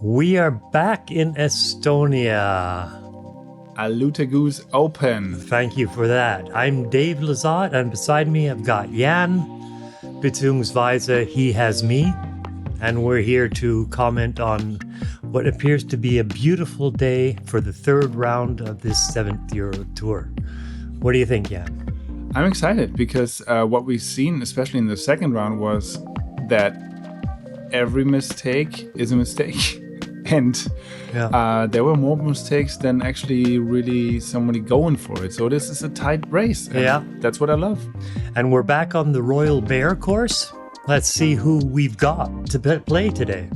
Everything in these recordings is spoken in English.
We are back in Estonia. Alutaguse Open. Thank you for that. I'm Dave Lizotte, and beside me I've got Jan, beziehungsweise he has me, and we're here to comment on what appears to be a beautiful day for the third round of this 7th Euro Tour. What do you think, Jan? I'm excited because what we've seen, especially in the second round, was that every mistake is a mistake. And there were more mistakes than actually really somebody going for it. So this is a tight race. And that's what I love. And we're back on the Royal Bear course. Let's see who we've got to play today.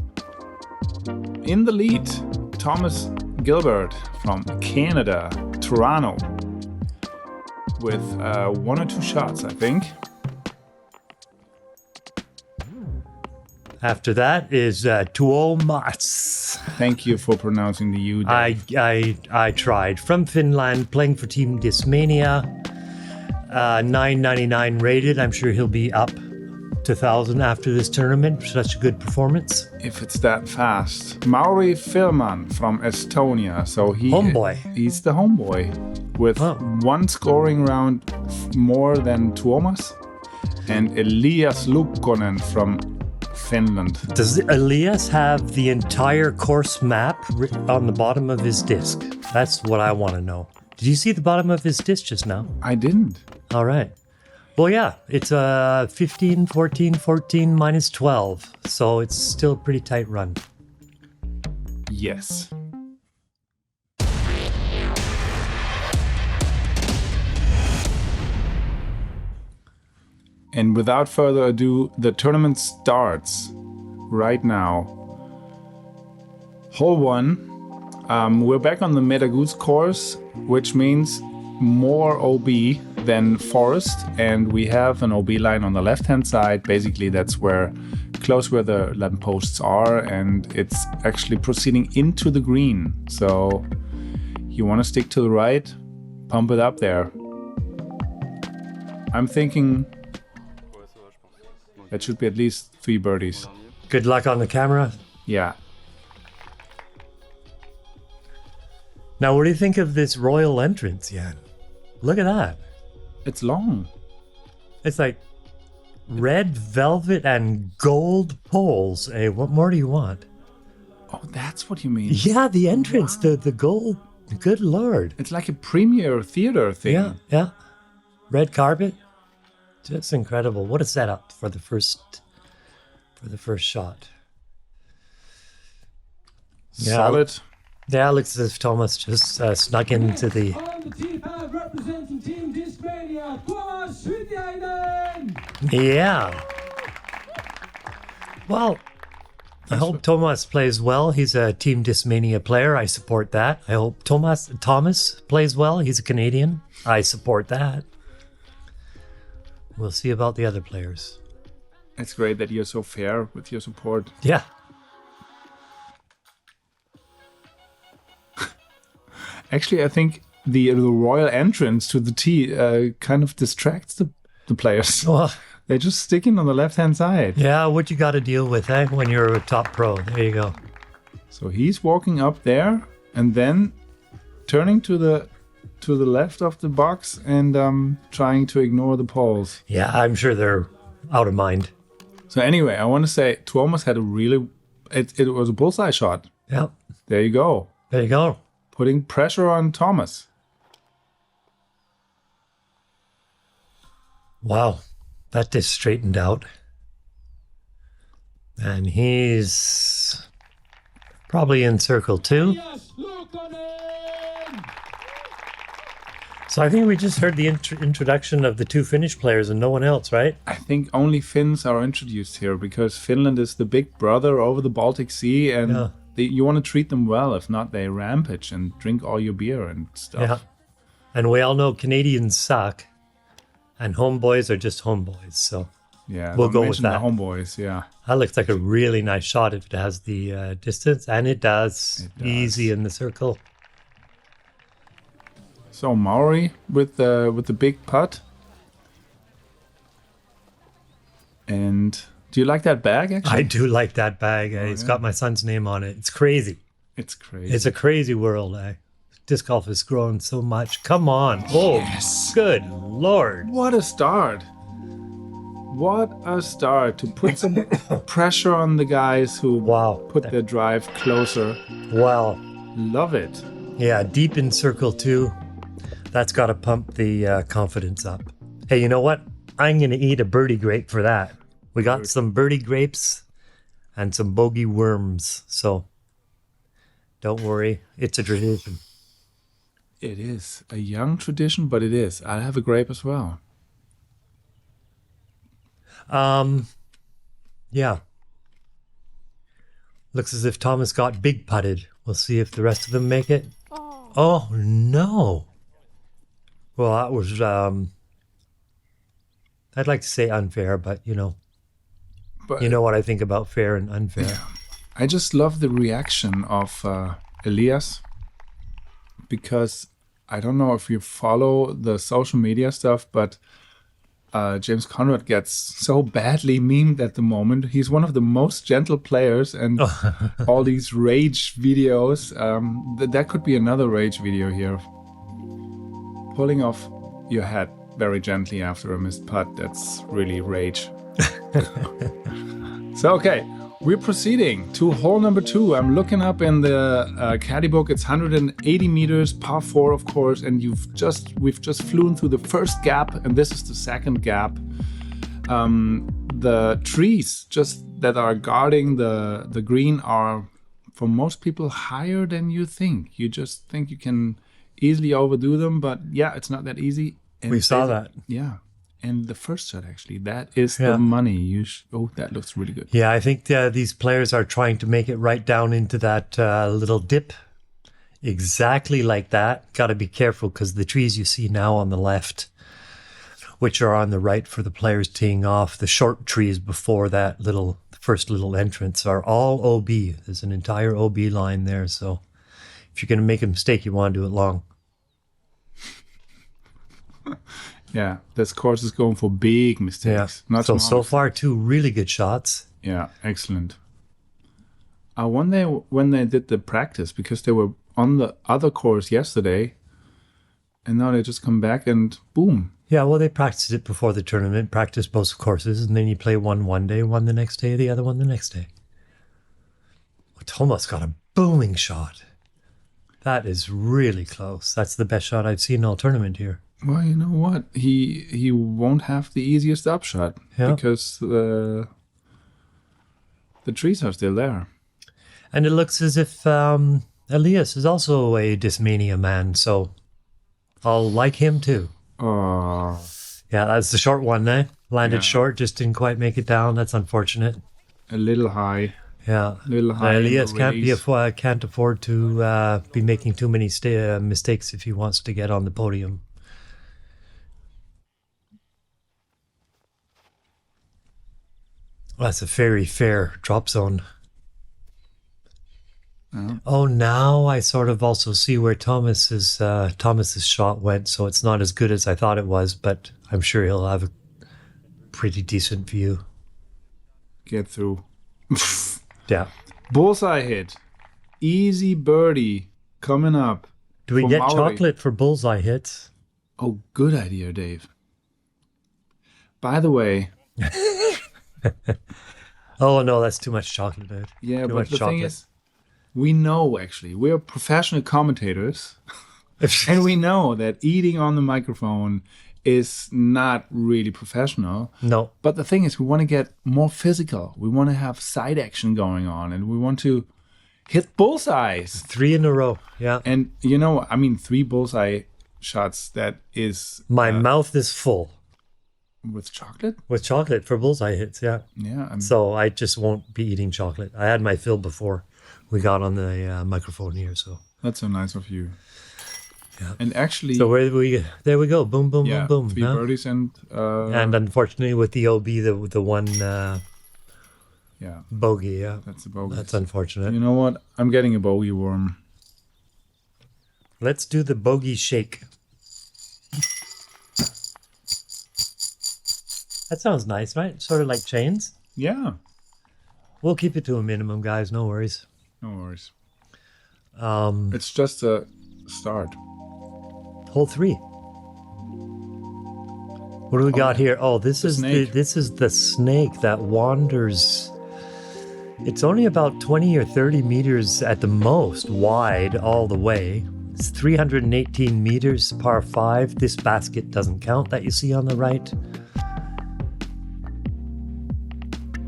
In the lead, Thomas Gilbert from Canada, Toronto, with 1 or 2 shots, I think. After that is Tuomas. Thank you for pronouncing the U. I tried. From Finland, playing for Team Discmania. 999 rated. I'm sure he'll be up to 1,000 after this tournament. Such a good performance. If it's that fast. Mauri Villmann from Estonia. So he's the homeboy with 1 scoring round more than Tuomas. And Elias Luukkonen from Finland. Does Elias have the entire course map on the bottom of his disc? That's what I want to know. Did you see the bottom of his disc just now? I didn't. All right. Well, yeah, it's 15, 14, 14, minus 12. So it's still a pretty tight run. Yes. And without further ado, the tournament starts right now. Hole 1. We're back on the Maetaguse course, which means more OB than forest. And we have an OB line on the left-hand side. Basically, that's close where the lampposts are. And it's actually proceeding into the green. So you want to stick to the right, pump it up there. I'm thinking that should be at least 3 birdies. Good luck on the camera. Yeah. Now, what do you think of this royal entrance, Jan? Look at that. It's long. It's like red velvet and gold poles. Hey, what more do you want? Oh, that's what you mean. Yeah, the entrance, wow. the gold. Good Lord. It's like a premiere theater thing. Yeah. Red carpet. Just incredible. What a setup for the first shot. Solid. Yeah, looks as if Thomas just snuck into the... On the T5 representing Team Discmania, Tuomas Hyytiäinen! Yeah. Well, I hope Thomas plays well. He's a Team Discmania player. I support that. I hope Thomas plays well. He's a Canadian. I support that. We'll see about the other players. It's great that you're so fair with your support. Yeah. Actually, I think the royal entrance to the tee kind of distracts the players. Oh. They're just sticking on the left-hand side. Yeah, what you got to deal with, when you're a top pro. There you go. So he's walking up there and then turning to the left of the box and trying to ignore the poles. Yeah, I'm sure they're out of mind. So anyway, I want to say Tuomas had it was a bullseye shot. Yep. There you go. There you go. Putting pressure on Thomas. Wow, that just straightened out. And he's probably in circle 2. So I think we just heard the introduction of the 2 Finnish players and no one else, right? I think only Finns are introduced here because Finland is the big brother over the Baltic Sea and you want to treat them well. If not, they rampage and drink all your beer and stuff. Yeah. And we all know Canadians suck and homeboys are just homeboys. So we'll go with that. The homeboys, yeah. That looks like a really nice shot if it has the distance. And it does. Easy in the circle. So Mauri with the big putt. And Do you like that bag, actually? I do like that bag. It's got my son's name on it. It's crazy. It's crazy. It's a crazy world. Disc golf has grown so much. Come on. Oh, Yes. good Lord. What a start. What a start to put some pressure on the guys who put their drive closer. Wow. Love it. Yeah, deep in circle 2. That's got to pump the confidence up. Hey, you know what? I'm going to eat a birdie grape for that. We got some birdie grapes and some bogey worms. So don't worry. It's a tradition. It is a young tradition, but it is. I'll have a grape as well. Yeah. Looks as if Thomas got big putted. We'll see if the rest of them make it. Oh no. Well, that was, I'd like to say unfair, but you know what I think about fair and unfair. I just love the reaction of Elias, because I don't know if you follow the social media stuff, but James Conrad gets so badly memed at the moment. He's one of the most gentle players, and all these rage videos. That could be another rage video here. Pulling off your hat very gently after a missed putt. That's really rage. So, okay, we're proceeding to hole number 2. I'm looking up in the caddy book. It's 180 meters, par 4, of course, and we've just flown through the first gap, and this is the second gap. The trees just that are guarding the green are, for most people, higher than you think. You just think you can easily overdo them, but yeah, it's not that easy. And we saw that. Yeah. And the first shot, actually, that is the money. Oh, that looks really good. Yeah, I think these players are trying to make it right down into that little dip. Exactly like that. Got to be careful, because the trees you see now on the left, which are on the right for the players teeing off, the short trees before that first little entrance are all OB. There's an entire OB line there. So if you're going to make a mistake, you want to do it long. Yeah, this course is going for big mistakes. Yeah. Not so far, 2 really good shots. Yeah, excellent. One day when they did the practice, because they were on the other course yesterday, and now they just come back and boom. Yeah, well, they practiced it before the tournament, practiced both courses, and then you play one day, one the next day, the other one the next day. Well, Tuomas got a booming shot. That is really close. That's the best shot I've seen all tournament here. Well, you know what? He won't have the easiest upshot because the trees are still there. And it looks as if Elias is also a Discmania man, so I'll like him too. Oh. Yeah, that's the short one, eh? Landed short, just didn't quite make it down. That's unfortunate. A little high. Yeah. A little high. Elias can't afford to be making too many mistakes if he wants to get on the podium. That's a very fair drop zone. Oh, now I sort of also see where Thomas's shot went, so it's not as good as I thought it was, but I'm sure he'll have a pretty decent view. Get through. Yeah. Bullseye hit. Easy birdie coming up. Do we get Mauri. chocolate for bullseye hits? Oh, good idea, Dave. By the way... Oh, no, that's too much chocolate, dude. Yeah, too but the thing is, we know, actually, we're professional commentators, and we know that eating on the microphone is not really professional. No. But the thing is, we want to get more physical. We want to have side action going on, and we want to hit bullseyes. 3 in a row, yeah. And, 3 bullseye shots, that is... My mouth is full. With chocolate? With chocolate for bullseye hits, yeah. Yeah. So I just won't be eating chocolate. I had my fill before we got on the microphone here, so. That's so nice of you. Yeah. And actually... So there we go. Boom, boom, boom, boom. 3 birdies and... and unfortunately with the OB, the one bogey, yeah. That's a bogey. That's unfortunate. You know what? I'm getting a bogey worm. Let's do the bogey shake. That sounds nice, right? Sort of like chains. Yeah. We'll keep it to a minimum, guys. No worries. No worries. It's just a start. Hole 3. What do we got here? Oh, this is the snake that wanders. It's only about 20 or 30 meters at the most wide all the way. It's 318 meters, par 5. This basket doesn't count that you see on the right.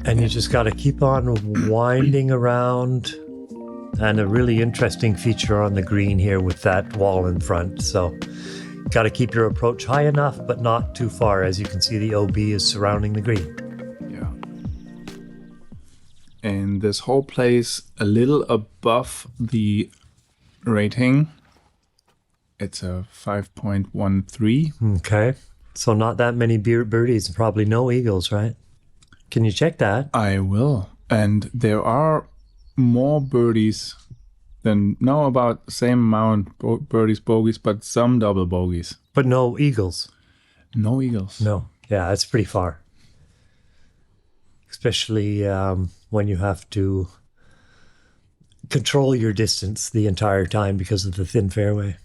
And you just got to keep on winding around. And a really interesting feature on the green here with that wall in front. So got to keep your approach high enough, but not too far. As you can see, the OB is surrounding the green. Yeah. And this whole place a little above the rating. It's a 5.13. Okay. So not that many birdies, probably no eagles, right? Can you check that? I will. And there are more birdies than, no, about the same amount, birdies, bogeys, but some double bogeys. But no eagles. No eagles. No. Yeah, that's pretty far. Especially when you have to control your distance the entire time because of the thin fairway.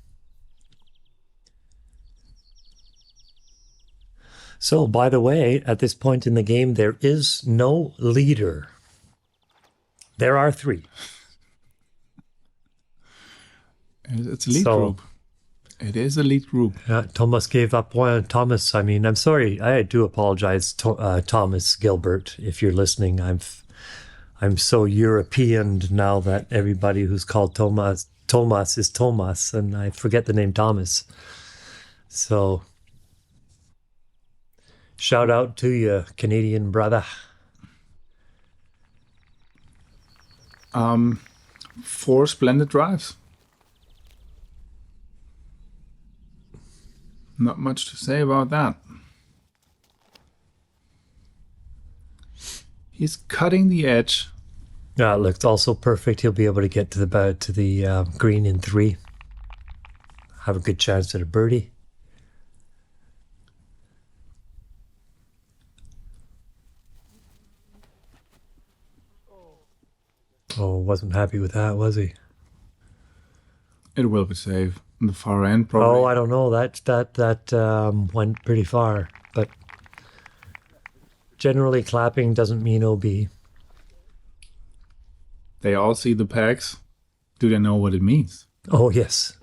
So, by the way, at this point in the game, there is no leader. There are 3. It's a lead group. It is a lead group. Thomas gave up one. Thomas, I'm sorry. I do apologize, Thomas Gilbert, if you're listening. I'm so European now that everybody who's called Thomas is Thomas, and I forget the name Thomas. So, shout out to you, Canadian brother. 4 splendid drives. Not much to say about that. He's cutting the edge. Yeah, it looks also perfect. He'll be able to get to the green in 3. Have a good chance at a birdie. Oh, wasn't happy with that, was he? It will be safe. On the far end, probably. Oh, I don't know. That went pretty far. But generally, clapping doesn't mean OB. They all see the pegs. Do they know what it means? Oh, yes.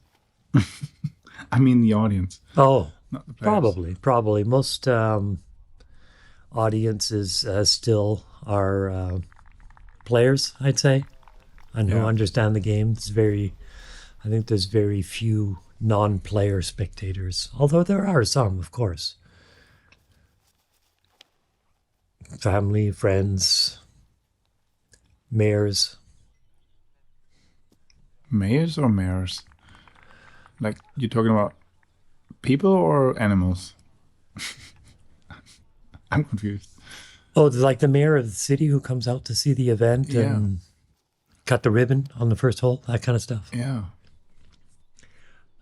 I mean the audience. Oh, not the pegs. Probably. Most audiences still are players, I'd say, and who understand the game. I think there's very few non-player spectators, although there are some, of course. Family, friends, mayors. Mayors or mares? Like, you're talking about people or animals? I'm confused. Oh, like the mayor of the city who comes out to see the event and cut the ribbon on the first hole, that kind of stuff. Yeah.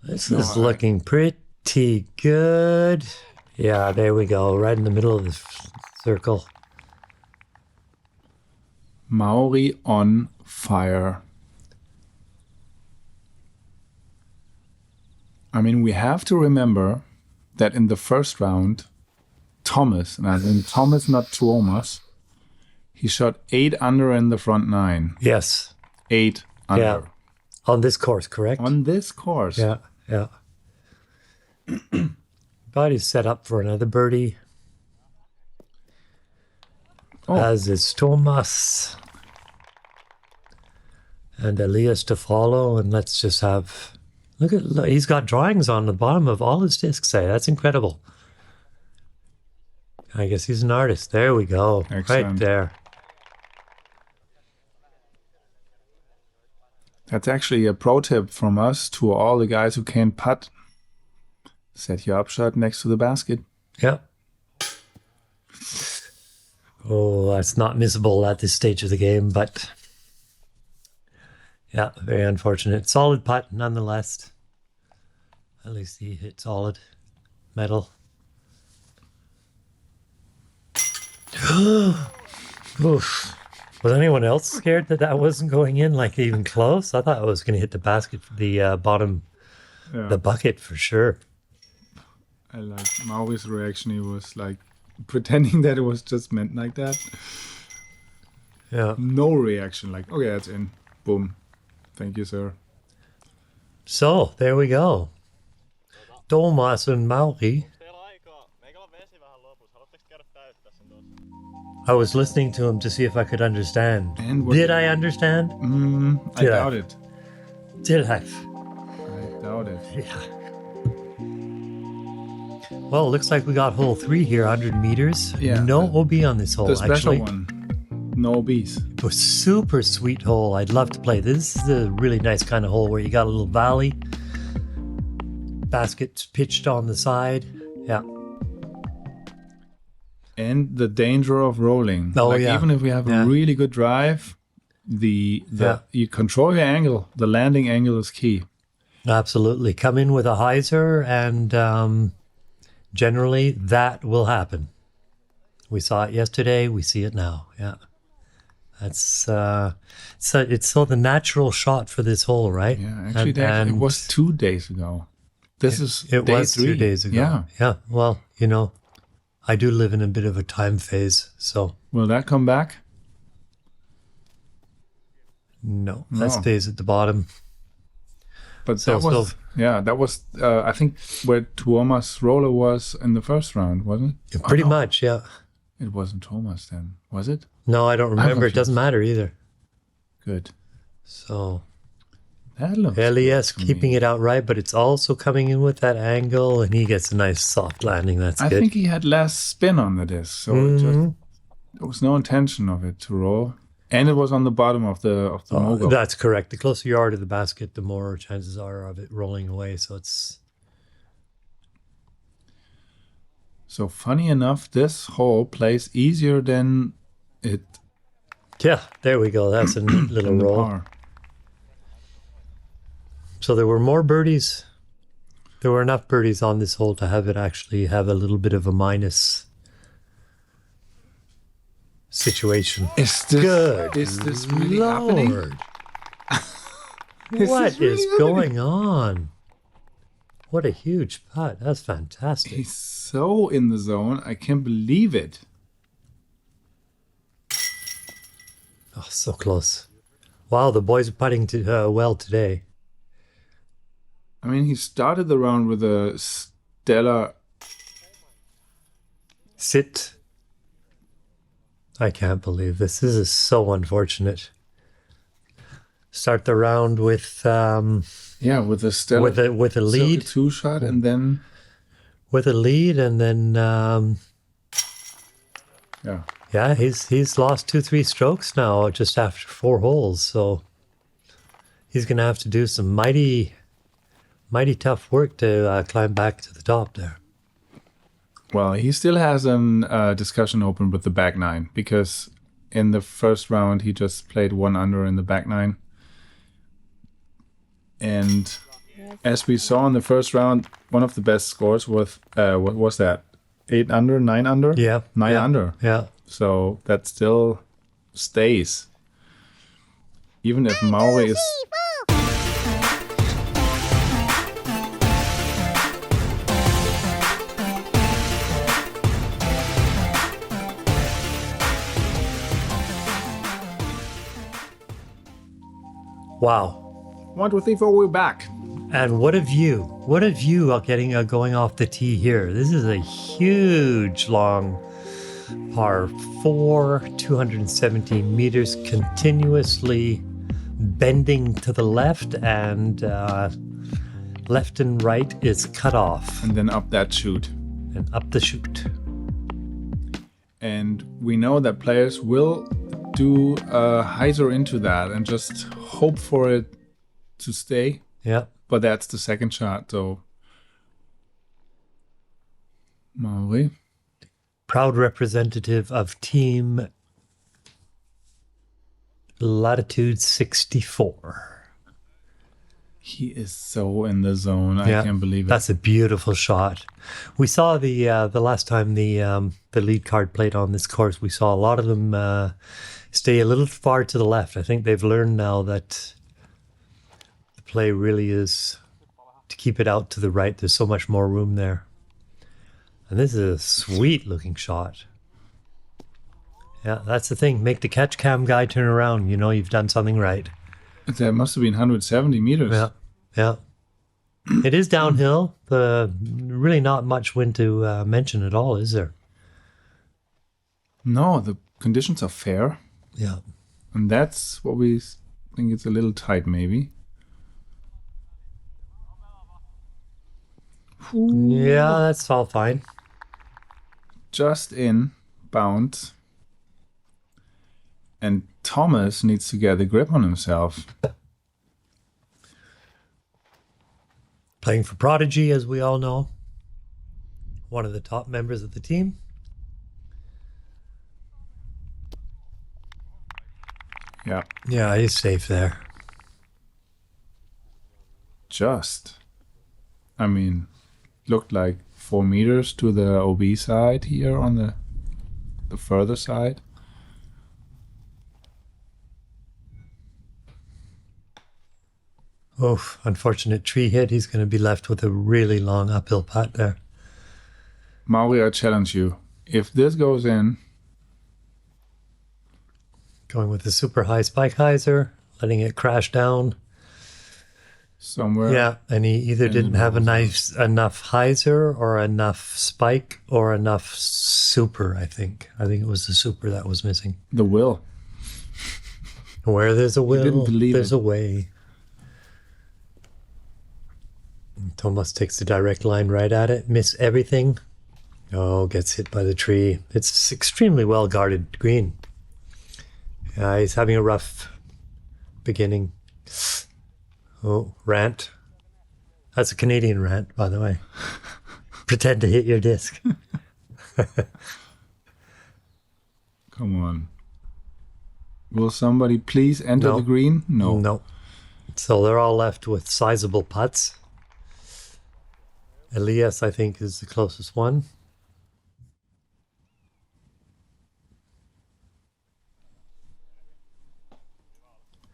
This is looking pretty good. Yeah, there we go. Right in the middle of the circle. Mauri on fire. I mean, we have to remember that in the first round, Thomas, and I mean Thomas, not Tuomas, he shot 8 under in the front 9. Yes. 8 under. Yeah. On this course, correct? On this course. Yeah. But he's set up for another birdie. As is Tuomas. And Elias to follow. And let's just have... Look, he's got drawings on the bottom of all his discs. That's incredible. I guess he's an artist. There we go. Excellent. Right there. That's actually a pro tip from us to all the guys who can't putt. Set your upshot next to the basket. Yeah. Oh, that's not missable at this stage of the game, but yeah, very unfortunate. Solid putt, nonetheless. At least he hit solid metal. Oof. Was anyone else scared that that wasn't going in, like even close? I thought I was going to hit the basket, the bottom, the bucket for sure. I like Mauri's reaction. He was like pretending that it was just meant like that. Yeah. No reaction. Like, okay, that's in. Boom. Thank you, sir. So there we go. Tuomas and Mauri. I was listening to him to see if I could understand. And Did I understand? I doubt it. Did I? I doubt it. Yeah. Well, it looks like we got hole 3 here, 100 meters. Yeah. No OB on this hole, The special actually. one. No bees. It was super sweet hole. I'd love to play. This is a really nice kind of hole where you got a little valley. Baskets pitched on the side. Yeah. And the danger of rolling. Oh, like yeah. Even if we have a really good drive, you control your angle. The landing angle is key. Absolutely. Come in with a hyzer and generally that will happen. We saw it yesterday. We see it now. Yeah. That's so it's so the natural shot for this hole, right? Yeah, actually, it was 2 days ago. This is it day was 3. 2 days ago. Yeah. Yeah. Well, you know, I do live in a bit of a time phase, so Will that come back? no, that stays at the bottom. But So- that was I think where Tuomas' roller was in the first round, wasn't it? Pretty much, yeah. It wasn't Tuomas then, was it? No, I don't remember. It confused. doesn't matter either. Good. So That looks Elias good to keeping me. it out right, but it's also coming in with that angle, and he gets a nice soft landing. That's I good. think he had less spin on the disc, so there was no intention of it to roll. And it was on the bottom of the mogul. That's correct. The closer you are to the basket, the more chances are of it rolling away. So it's So funny enough, this hole plays easier than it yeah. There we go. That's a neat little in the roll. par. So there were more birdies. There were enough birdies on this hole to have it actually have a little bit of a minus situation. Is this Good Is this really happening? Lord. Is What this really is happening? going on? What a huge putt. That's fantastic. He's so in the zone. I can't believe it. Oh, so close. Wow, the boys are putting well today. I mean, he started the round with a stellar. Sit. I can't believe this. This is so unfortunate. Start the round with With a stellar. with a lead, 2 shot, and then. and then Yeah. he's lost 2-3 strokes now just after 4 holes. So he's gonna have to do some mighty tough work to climb back to the top there. Well, he still has a discussion open with the back 9 because in the first round he just played 1 under in the back 9. And as we saw in the first round, one of the best scores was what was that? 8 under, 9 under? Yeah, 9 yeah. under. Yeah. So that still stays. Even if Mauri is. Wow. 1, 2, 3, 4, we're back. And what a view. What a view of getting going off the tee here. This is a huge, long par 4, 217 meters, continuously bending to the left, and left and right is cut off And then up that chute. and up the chute. And we know that players will do a hyzer into that and just hope for it to stay. Yeah. But that's the second shot, so Mauri. Proud representative of team Latitude 64. He is so in the zone. Yeah, I can't believe it. That's a beautiful shot. We saw the last time the lead card played on this course. We saw a lot of them stay a little far to the left. I think they've learned now that the play really is to keep it out to the right. There's so much more room there. And this is a sweet looking shot. Yeah, that's the thing. Make the catch cam guy turn around. You know you've done something right. That must have been 170 meters. Yeah, yeah. It is downhill. Really not much wind to mention at all, is there? No, the conditions are fair. Yeah. And that's what we think it's a little tight, maybe. Yeah, that's all fine. Just in, bound. And Thomas needs to get a grip on himself. Playing for Prodigy, as we all know. One of the top members of the team. Yeah. Yeah, he's safe there. Just. I mean, looked like 4 meters to the OB side here on the further side. Oh, unfortunate tree hit. He's going to be left with a really long uphill putt there. Mauri, I challenge you. If this goes in... Going with the super high spike hyzer, letting it crash down. somewhere. Yeah, and he either didn't have enough hyzer or enough spike or enough super, I think. I think it was the super that was missing. The will. Where there's a will, didn't believe there's it. a way. Tuomas takes the direct line right at it. Miss everything. Oh, gets hit by the tree. It's extremely well guarded green. He's having a rough beginning. Oh, rant. That's a Canadian rant, by the way. Pretend to hit your disc. Come on. Will somebody please enter No. the green? No. No. So they're all left with sizable putts. Elias, I think, is the closest one.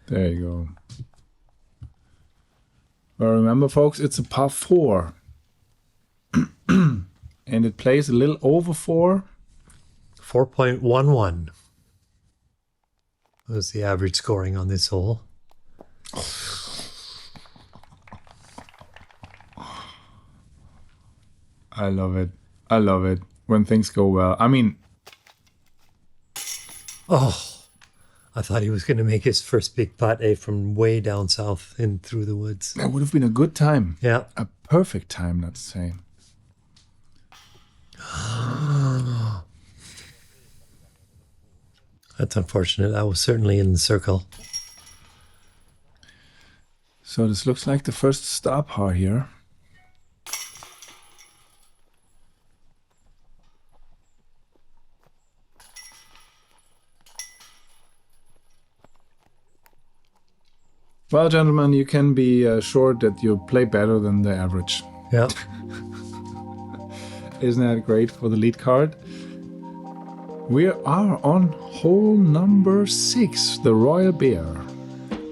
There you go. But remember, folks, it's a par 4. And it plays a little over 4. 4.11 was the average scoring on this hole. I love it. I love it when things go well. I mean, Oh, I thought he was going to make his first big putt from way down south in through the woods. that would have been a good time. Yeah. A perfect time, let's say. That's unfortunate. That was certainly in the circle. So this looks like the first star par here. Well, gentlemen, you can be sure that you play better than the average. Yeah. Isn't that great for the lead card? We are on hole number 6, the Royal Bear.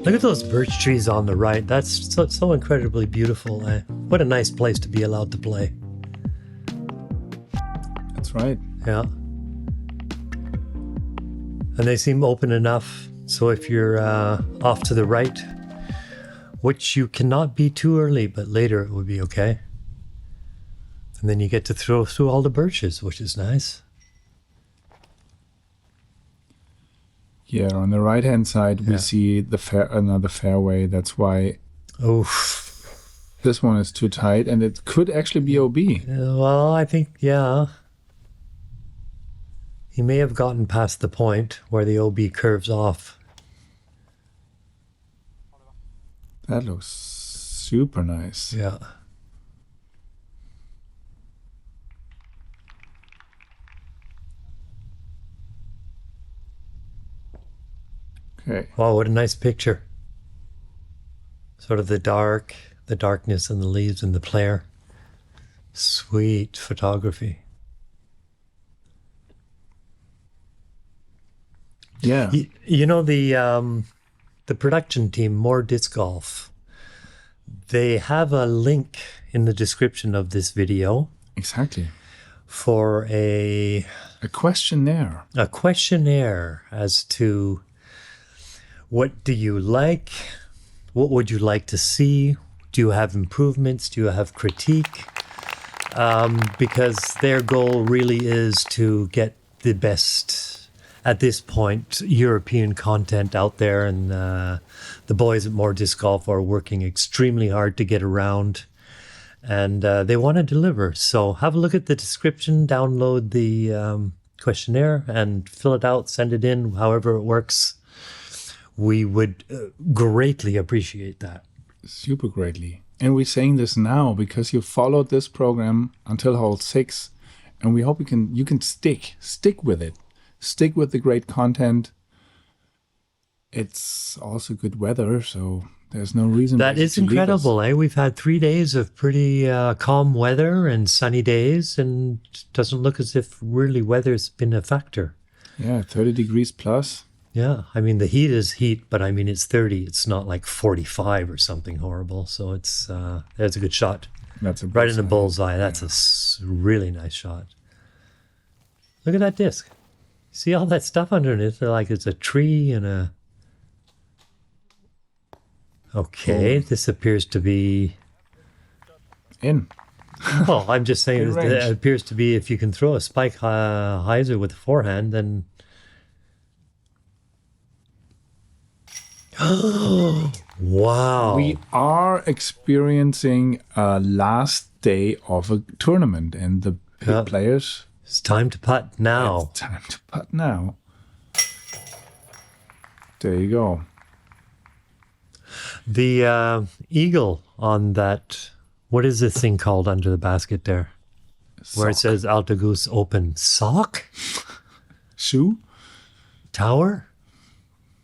Look at those birch trees on the right. That's so incredibly beautiful. What a nice place to be allowed to play. That's right. Yeah. And they seem open enough. So if you're off to the right, which you cannot be too early, but later it would be okay. And then you get to throw through all the birches, which is nice. Yeah, on the right-hand side, we Yeah. see another fairway. That's why Oh, this one is too tight, and it could actually be OB. well, I think, yeah. He may have gotten past the point where the OB curves off. That looks super nice. Yeah. Okay. Wow, what a nice picture. Sort of the darkness and the leaves and the flare. Sweet photography. Yeah. You know, the production team, More Disc Golf, they have a link in the description of this video Exactly. for a questionnaire. A questionnaire as to what do you like? What would you like to see? Do you have improvements? Do you have critique? Because their goal really is to get the best, at this point, European content out there. And the boys at More Disc Golf are working extremely hard to get around. And they want to deliver. So have a look at the description, download the questionnaire and fill it out, send it in, however it works. We would greatly appreciate that. Super greatly. And we're saying this now because you followed this program until hole 6, and we hope you can stick with it. Stick with the great content. It's also good weather, so there's no reason. That is incredible, eh? We've had 3 days of pretty calm weather and sunny days, and it doesn't look as if really weather's been a factor. Yeah, 30 degrees plus. Yeah, I mean, the heat is heat, but I mean, it's 30. It's not like 45 or something horrible. So it's that's a good shot. That's a right in the bullseye. That's a really nice shot. Look at that disc. See all that stuff underneath? They're like it's a tree and a... Okay, this appears to be... In. Well, I'm just saying it appears to be if you can throw a spike hyzer with a forehand, then... Wow. We are experiencing a last day of a tournament, and the big players... It's time to putt now. It's time to putt now. There you go. The eagle on that, what is this thing called under the basket there? Where it says Alutaguse Open. Sock? Shoe? Tower?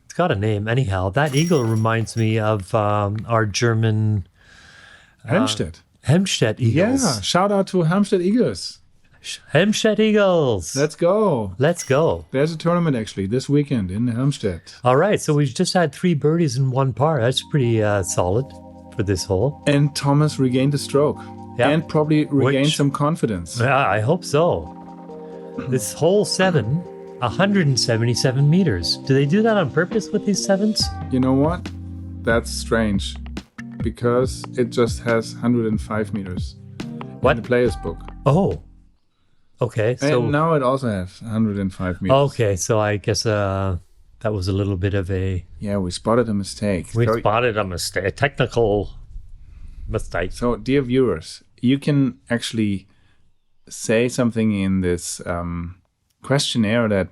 It's got a name. Anyhow, that eagle reminds me of our German... Hempstead. Hempstead Eagles. Yeah, shout out to Hempstead Eagles. Hempstead Eagles. Let's go. Let's go. There's a tournament actually this weekend in Hempstead. All right, so we've just had 3 birdies in 1 par. That's pretty solid for this hole. And Thomas regained a stroke. Yeah. And probably regained some confidence. Yeah, I hope so. This hole 7, 177 meters. Do they do that on purpose with these 7s? You know what? That's strange. Because it just has 105 meters. What? In the player's book. Oh. Okay, so and now it also has 105 meters. Okay, so I guess that was a little bit of a... Yeah, we spotted a mistake. We spotted a mistake, a technical mistake. So, dear viewers, you can actually say something in this questionnaire that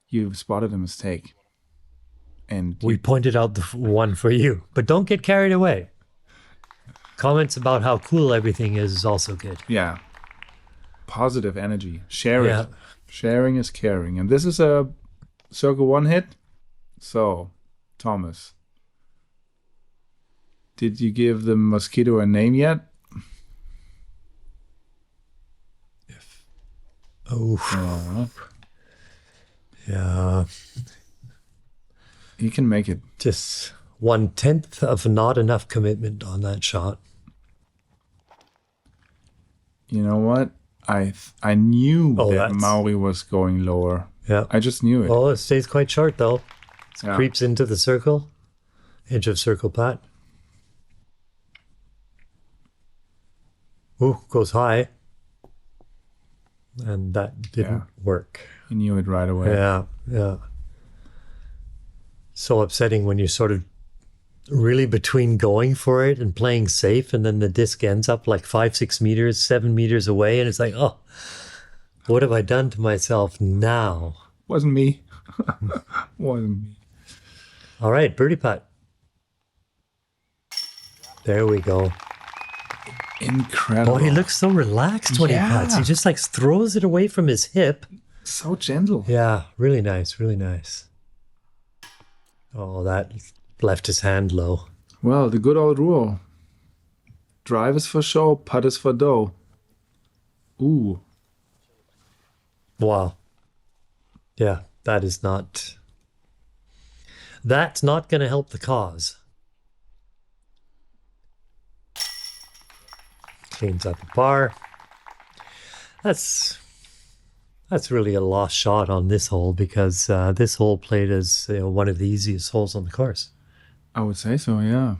you've spotted a mistake. And we pointed out the one for you, but don't get carried away. Comments about how cool everything is also good. Yeah. Positive energy. Share it. Sharing is caring. And this is a circle 1 hit. So, Thomas, did you give the mosquito a name yet? Yeah. You can make it. Just 1/10 of not enough commitment on that shot. You know what? I knew that Mauri was going lower. Yeah. I just knew it. Oh, it stays quite short though. It creeps into the circle. Edge of circle putt. Ooh, goes high. And that didn't work. You knew it right away. Yeah. So upsetting when you're sort of really between going for it and playing safe, and then the disc ends up like 5-6 meters, 7 meters away, and it's like, oh, what have I done to myself now? Wasn't me. Wasn't me. All right, birdie putt. There we go. Incredible. Oh, he looks so relaxed when he putts. He just like throws it away from his hip. So gentle. Yeah, really nice, really nice. Oh, that left his hand low. Well, the good old rule. Drive is for show, putt is for dough. Ooh. Wow. Yeah, that's not going to help the cause. Cleans up the par. That's really a lost shot on this hole because this hole played as one of the easiest holes on the course. I would say so, yeah.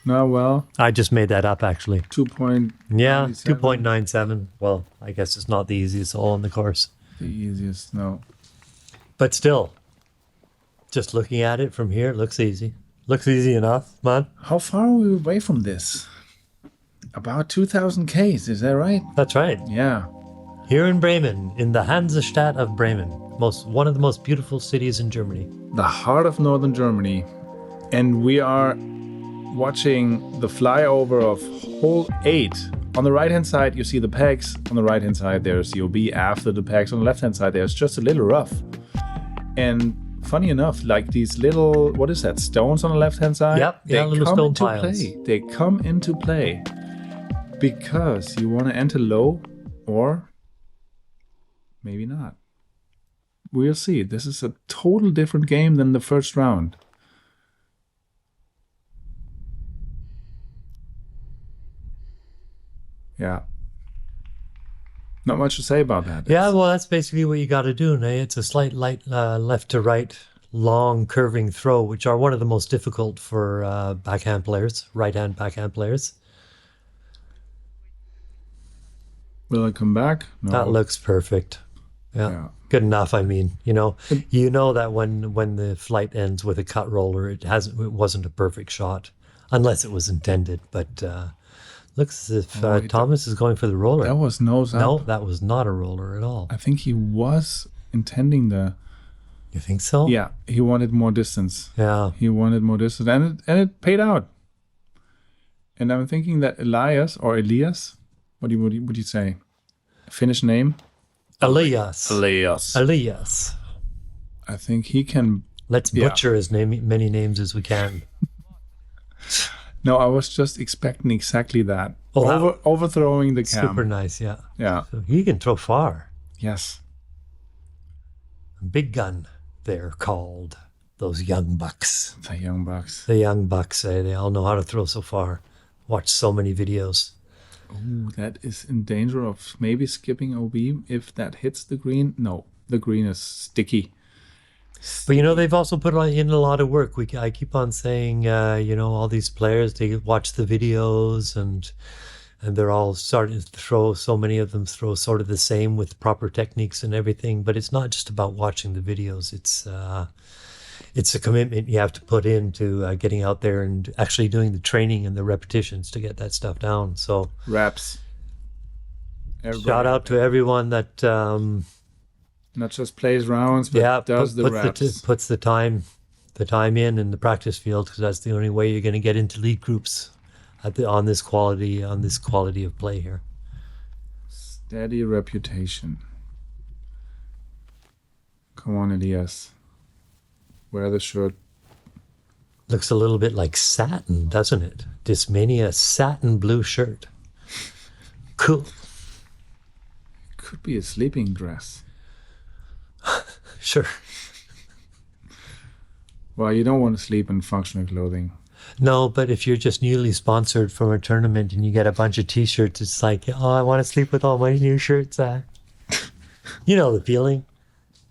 No, well. I just made that up, actually. 2.97. Yeah, 2.97. Well, I guess it's not the easiest hole on the course. The easiest, no. But still, just looking at it from here, it looks easy. Looks easy enough, man. How far are we away from this? About 2,000 Ks, is that right? That's right. Yeah. Here in Bremen, in the Hansestadt of Bremen, one of the most beautiful cities in Germany. The heart of northern Germany. And we are watching the flyover of hole 8. On the right-hand side, you see the pegs. On the right-hand side, there's the OB after the pegs. On the left-hand side, there's just a little rough. And funny enough, like these little, what is that, stones on the left-hand side? Yep, yeah, little stone piles. Play. They come into play because you want to enter low or maybe not. We'll see. This is a total different game than the first round. Yeah. Not much to say about that. Yeah, well, that's basically what you got to do. It's a slight light left to right, long curving throw, which are one of the most difficult for backhand players, right-hand backhand players. Will it come back? No. That looks perfect. Yeah. Good enough. I mean, you know that when the flight ends with a cut roller, it wasn't a perfect shot, unless it was intended. But looks as if Thomas is going for the roller. That was nose up. No, that was not a roller at all. I think he was intending the. You think so? Yeah, he wanted more distance. Yeah, he wanted more distance, and it paid out. And I'm thinking that Elias, what would you say? Finnish name? Elias. Elias. I think he can. Let's butcher his name, many names as we can. No, I was just expecting exactly that. Oh, overthrowing the cam. Super nice, yeah. Yeah. So he can throw far. Yes. Big gun, they're called. Those young bucks. The young bucks. The young bucks, they all know how to throw so far. Watch so many videos. Oh, that is in danger of maybe skipping OB if that hits the green. No, the green is sticky. But they've also put in a lot of work. I keep on saying, all these players, they watch the videos and they're all starting to throw. So many of them throw sort of the same with proper techniques and everything. But it's not just about watching the videos. It's a commitment you have to put into getting out there and actually doing the training and the repetitions to get that stuff down. So reps. Shout out to everyone that. Not just plays rounds, but does the reps. Puts the time in the practice field, because that's the only way you're going to get into league groups on this quality of play here. Steady reputation. Come on, Elias. Wear the shirt. Looks a little bit like satin, doesn't it? Discmania satin blue shirt. Cool. Could be a sleeping dress. Sure. Well, you don't want to sleep in functional clothing. No, but if you're just newly sponsored from a tournament and you get a bunch of T-shirts, it's like, oh, I want to sleep with all my new shirts. You know the feeling.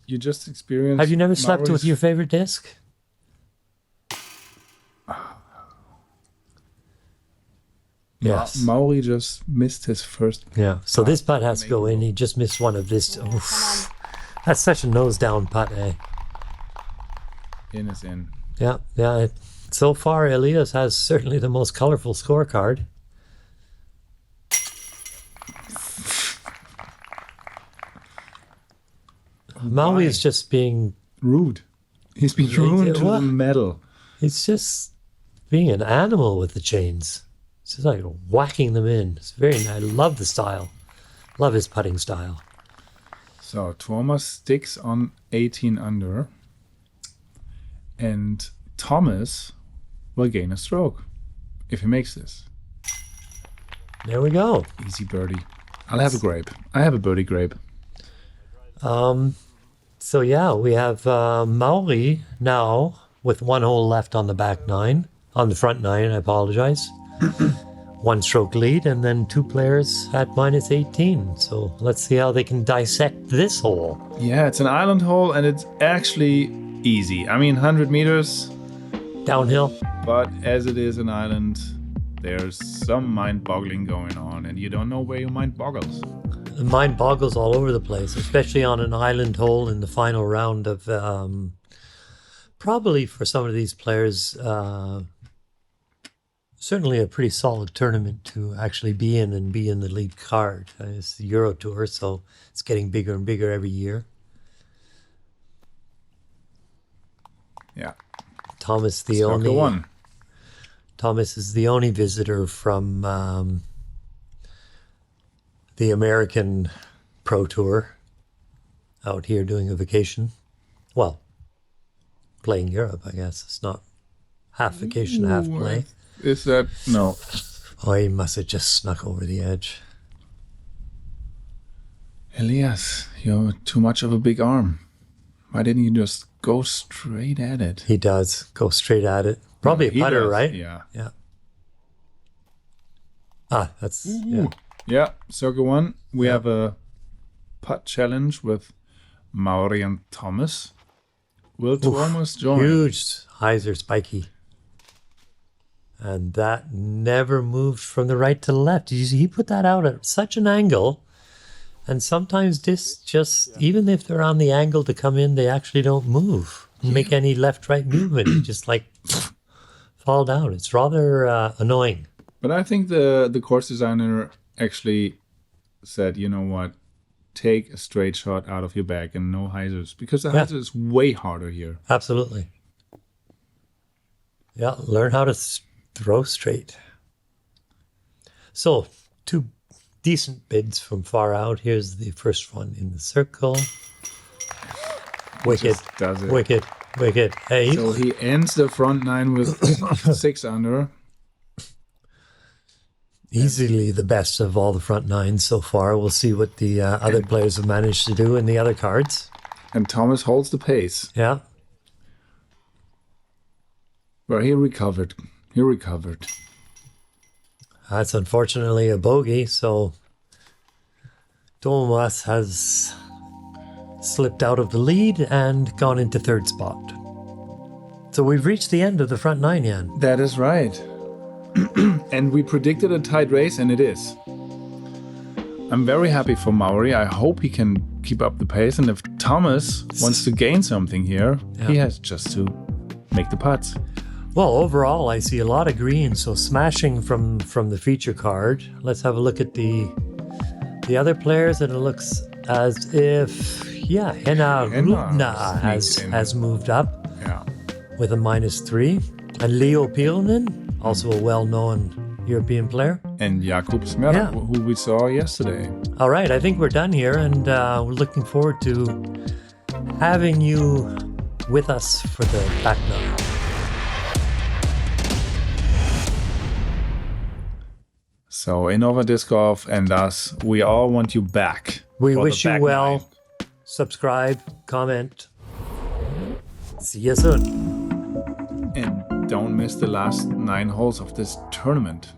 You just experienced. Have you never slept with your favorite disc? Yes. Mauri just missed his first. Yeah. So this putt has to go in. He just missed one of this. Oof. That's such a nose down putt, eh? In is in. Yeah, yeah. So far, Elias has certainly the most colorful scorecard. Maui is just being rude. He's been ruined to the metal. He's just being an animal with the chains. It's just like whacking them in. It's very nice. I love the style. Love his putting style. So Tuomas sticks on 18 under, and Thomas will gain a stroke. if he makes this. There we go. Easy birdie. I'll have a grape. I have a birdie grape. So yeah, we have Mauri now with 1 hole left on the back 9, on the front 9, I apologize. 1 stroke lead, and then 2 players at minus 18. So let's see how they can dissect this hole. Yeah, it's an island hole, and it's actually easy. I mean, 100 meters, Downhill. but as it is an island, there's some mind-boggling going on, and you don't know where your mind boggles. The mind boggles all over the place, especially on an island hole in the final round of probably for some of these players, certainly a pretty solid tournament to actually be in and be in the lead card. It's the Euro Tour, so it's getting bigger and bigger every year. Yeah. Thomas, Thomas is the only visitor from the American Pro Tour out here doing a vacation. Well, playing Europe, I guess. It's not half vacation, half play. Is that... No. Oh, he must have just snuck over the edge. Elias, you're too much of a big arm. Why didn't you just go straight at it? He does go straight at it. Probably a putter, right? Yeah. Yeah. Ah, that's... Yeah. Yeah, circle 1. We have a putt challenge with Mauri and Thomas. Will Tuomas join? Huge. Highs are spiky. And that never moved from the right to the left. You see, he put that out at such an angle. And sometimes this just, even if they're on the angle to come in, they actually don't move. Make any left-right movement. You just like fall down. It's rather annoying. But I think the course designer actually said, you know what, take a straight shot out of your bag and no hyzers, because the hyzer is way harder here. Absolutely. Yeah, learn how to throw straight. So, 2 decent bids from far out. Here's the first one in the circle. Wicked, Just does it. wicked, wicked. Hey, So he ends the front 9 with 6 under. easily the best of all the front 9s so far. We'll see what the other players have managed to do in the other cards. And Thomas holds the pace. Yeah. Well, he recovered. He recovered. That's unfortunately a bogey, so Tuomas has slipped out of the lead and gone into 3rd spot. So we've reached the end of the front 9, Jan. That is right. And we predicted a tight race, and it is. I'm very happy for Mauri. I hope he can keep up the pace. And if Thomas wants to gain something here, he has just to make the putts. Well, overall, I see a lot of green, so smashing from the feature card. Let's have a look at the other players, and it looks as if, Henna Rupna has moved up with a -3. And Leo Pilonen, also a well-known European player. And Jakub Smerda, who we saw yesterday. All right, I think we're done here, and we're looking forward to having you with us for the back 9. So Innova Disc Golf and us, we all want you back. We wish you well. 9. Subscribe, comment. See you soon. And don't miss the last 9 holes of this tournament.